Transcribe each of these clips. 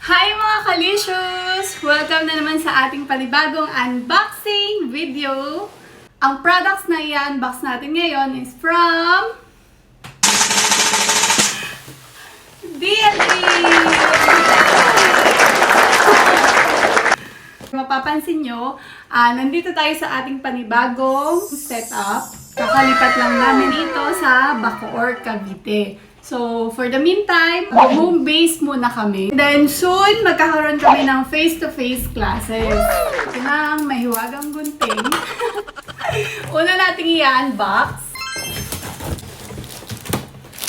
Hi mga kalicious! Welcome na naman sa ating panibagong unboxing video. Ang products na i-unbox natin ngayon is from Dla. Mapapansin nyo, nandito tayo sa ating panibagong setup. Kakalipat lang namin ito sa Bacoor, Cavite. So, for the meantime, home base muna kami. Then, soon, magkakaroon kami ng face-to-face classes. Ito na ang mahiwagang gunting. Una nating i-unbox.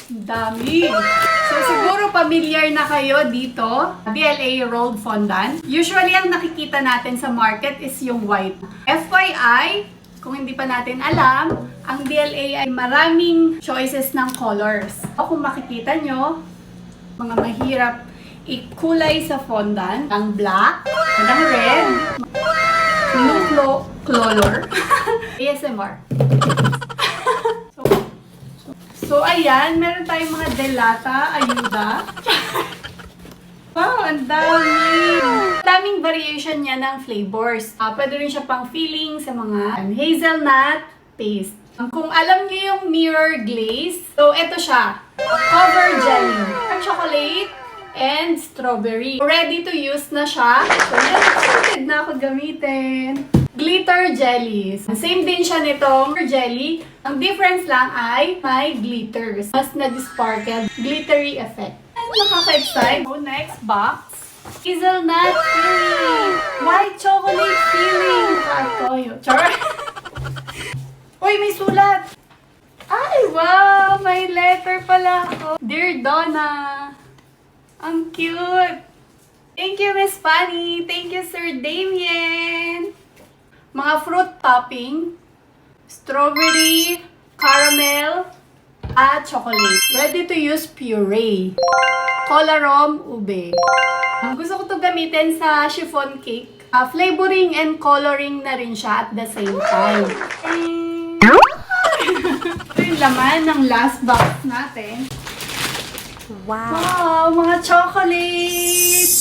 Dami! So, siguro familiar na kayo dito. DLA rolled fondant. Usually, ang nakikita natin sa market is yung white. FYI, kung hindi pa natin alam, ang DLA ay maraming choices ng colors. O kung makikita nyo, mga mahirap ikulay sa fondant. Ang black, ang red, blue color, ASMR. So, ayan, meron tayong mga delata, ayuda. Wow, ang dami! Daming variation niya ng flavors. Pwede rin siya pang filling sa mga hazelnut paste. Kung alam niyo yung mirror glaze, so ito siya. Cover jelly. Chocolate and strawberry. Ready to use na siya. So, excited na ako gamitin. Glitter jellies. Same din siya nitong jelly. Ang difference lang ay may glitters. Mas nag-sparkle. Glittery effect. Nakaka-excite. So, next box. Hazelnut filling. White chocolate filling. Toyo. Char. Uy, may sulat. Ay, wow! May letter pala ako. Dear Donna. Ang cute. Thank you, Miss Fanny. Thank you, Sir Damien. Mga fruit topping. Strawberry, caramel, at chocolate. Ready to use puree. Colarom ube. Gusto ko to gamitin sa chiffon cake. Flavoring and coloring na rin siya at the same time. Ito yung laman ng last box natin. Wow! Mga chocolates!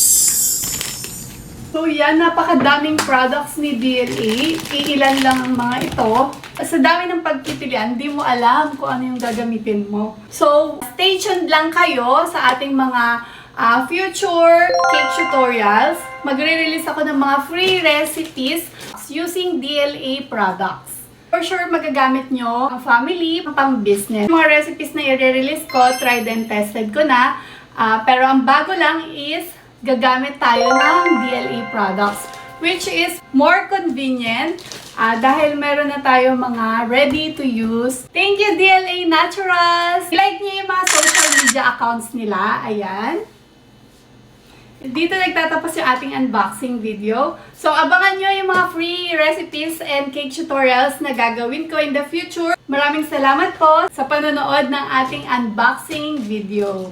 So yan, napakadaming products ni DLA. Iilan lang ang mga ito. Sa dami ng pagpipilian, di mo alam kung ano yung gagamitin mo. So, stay tuned lang kayo sa ating mga future cake tutorials. Magre-release ako ng mga free recipes using DLA products. For sure, magagamit nyo ang family, pang business. Mga recipes na i-release ko, tried and tested ko na. Pero ang bago lang is gagamit tayo ng DLA products, which is more convenient dahil meron na tayo mga ready to use. Thank you, DLA Naturals! I-like nyo yung mga social media accounts nila. Ayan. Dito nagtatapos yung ating unboxing video. So, abangan nyo yung mga free recipes and cake tutorials na gagawin ko in the future. Maraming salamat po sa panonood ng ating unboxing video.